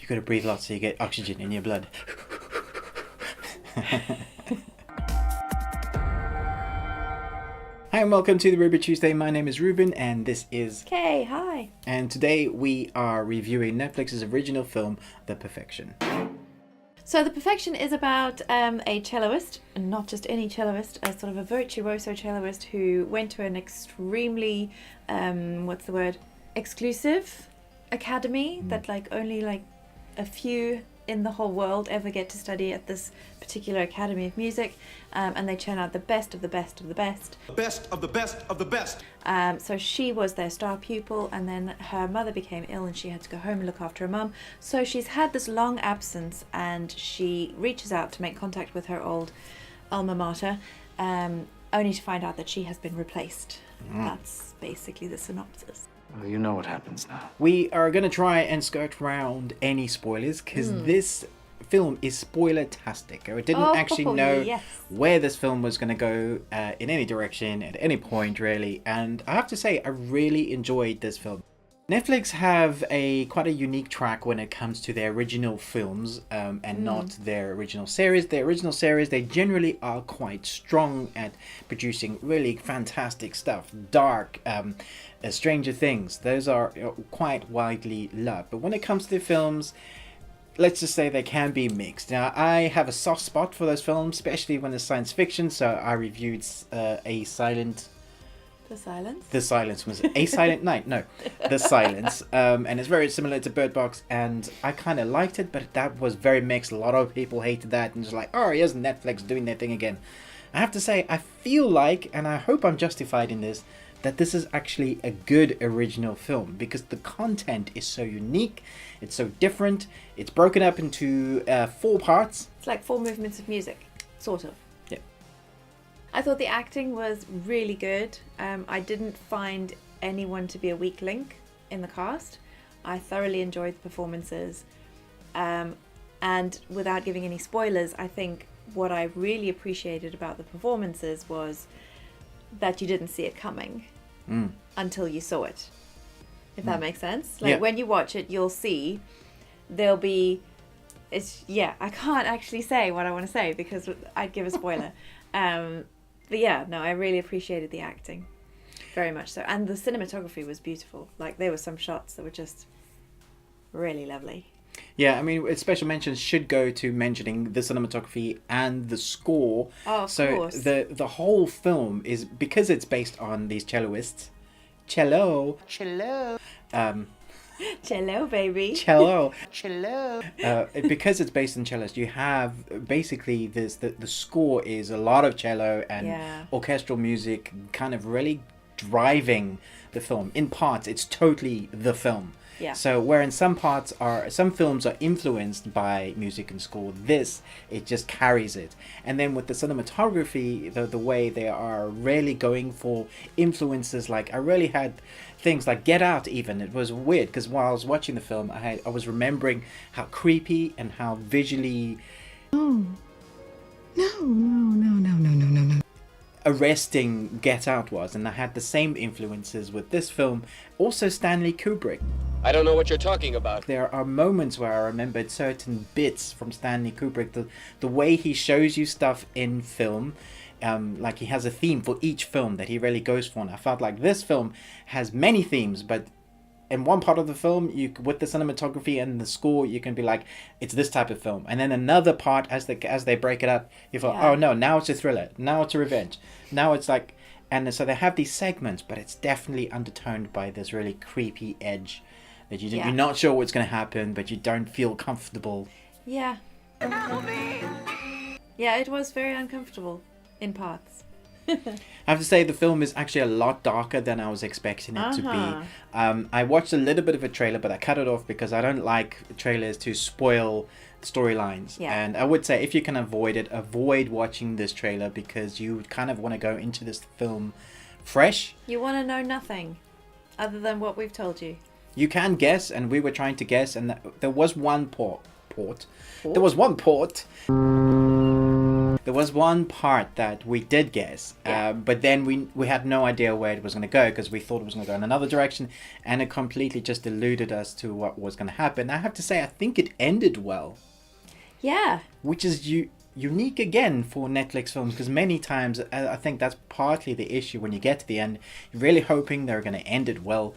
You gotta breathe lots so you get oxygen in your blood. Hi and welcome to the Ruby Tuesday. My name is Ruben and this is K. Hi. And today we are reviewing Netflix's original film, The Perfection. So The Perfection is about a celloist, and not just any celloist, a sort of a virtuoso celloist who went to an extremely, exclusive academy that only a few in the whole world ever get to study at this particular academy of music, and they churn out the best of the best of the best. The best of the best of the best. So she was their star pupil, and then her mother became ill and she had to go home and look after her mum. So she's had this long absence, and she reaches out to make contact with her old alma mater, only to find out that she has been replaced. That's basically the synopsis. Well, you know what happens now. We are going to try and skirt around any spoilers because this film is spoiler-tastic. I didn't actually know where this film was going to go in any direction at any point, really. And I have to say, I really enjoyed this film. Netflix have quite a unique track when it comes to their original films and not their original series. Their original series, they generally are quite strong at producing really fantastic stuff. Dark, Stranger Things, those are quite widely loved. But when it comes to the films, let's just say they can be mixed. Now, I have a soft spot for those films, especially when it's science fiction. So I reviewed The Silence was A Silent Night. No, The Silence. And it's very similar to Bird Box, and I kind of liked it, but that was very mixed. A lot of people hated that and just like, oh, here's Netflix doing their thing again. I have to say, I feel like, and I hope I'm justified in this, that this is actually a good original film because the content is so unique, it's so different, it's broken up into 4 parts. It's like 4 movements of music, sort of. Yeah. I thought the acting was really good. I didn't find anyone to be a weak link in the cast. I thoroughly enjoyed the performances. And without giving any spoilers, I think what I really appreciated about the performances was that you didn't see it coming until you saw it. If that makes sense. When you watch it, you'll see there'll be... I can't actually say what I want to say because I'd give a spoiler. But yeah, no, I really appreciated the acting. Very much so. And the cinematography was beautiful. There were some shots that were just really lovely. Yeah, I mean, special mentions should go to mentioning the cinematography and the score. Oh, of course. The whole film is, because it's based on these celloists. Cello, baby. Cello. Because it's based on cellos, you have basically this. The score is a lot of cello and orchestral music, kind of really driving the film. In parts, it's totally the film. Yeah. So where in some films are influenced by music and score, it just carries it. And then with the cinematography, the way they are really going for influences, I really had things like Get Out even. It was weird because while I was watching the film, I was remembering how creepy and how visually... No. arresting Get Out was, and I had the same influences with this film. Also Stanley Kubrick. I don't know what you're talking about. There are moments where I remembered certain bits from Stanley Kubrick, the way he shows you stuff in film, he has a theme for each film that he really goes for, and I felt like this film has many themes, but in one part of the film, with the cinematography and the score, you can be like, it's this type of film. And then another part, as they break it up, you thought, oh no, now it's a thriller, now it's a revenge, now it's like... And so they have these segments, but it's definitely undertoned by this really creepy edge that you're not sure what's going to happen, but you don't feel comfortable. Yeah. Yeah, it was very uncomfortable in parts. I have to say the film is actually a lot darker than I was expecting it to be. I watched a little bit of a trailer, but I cut it off because I don't like trailers to spoil storylines. Yeah. And I would say if you can avoid it, avoid watching this trailer because you kind of want to go into this film fresh. You want to know nothing other than what we've told you. You can guess, and we were trying to guess, and there was one port. There was one port There was one part that we did guess, but then we had no idea where it was going to go because we thought it was going to go in another direction, and it completely just eluded us to what was going to happen. I have to say, I think it ended well. Yeah. Which is unique again for Netflix films, because many times I think that's partly the issue. When you get to the end, you're really hoping they're going to end it well.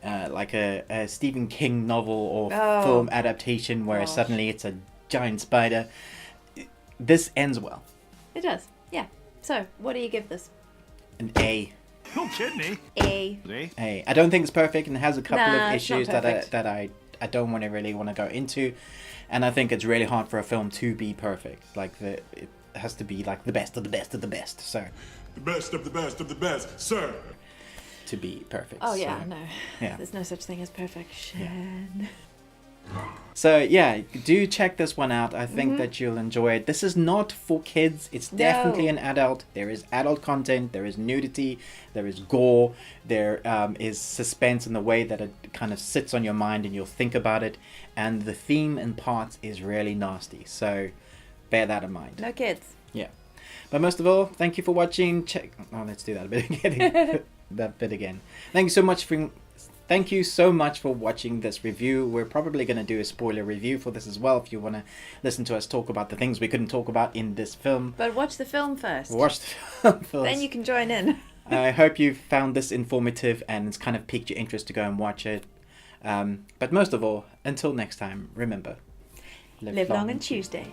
Like a Stephen King novel or film adaptation where suddenly it's a giant spider. This ends well. It does, yeah. So, what do you give this? An A. No kidding. A. I don't think it's perfect, and it has a couple of issues that I don't really want to go into, and I think it's really hard for a film to be perfect. Like it has to be like the best of the best of the best. So. The best of the best of the best, sir. To be perfect. Oh yeah, so, no. Yeah. There's no such thing as perfection. Yeah. So yeah, do check this one out. I think that you'll enjoy it. This is not for kids. It's definitely an adult. There is adult content. There is nudity. There is gore. There is suspense in the way that it kind of sits on your mind and you'll think about it. And the theme and parts is really nasty. So bear that in mind. No kids. Yeah. But most of all, thank you for watching. Let's do that a bit again. That bit again. Thank you so much for watching this review. We're probably going to do a spoiler review for this as well if you want to listen to us talk about the things we couldn't talk about in this film. But watch the film first. Watch the film first. Then you can join in. I hope you found this informative and it's kind of piqued your interest to go and watch it. But most of all, until next time, remember, live long and Tuesday.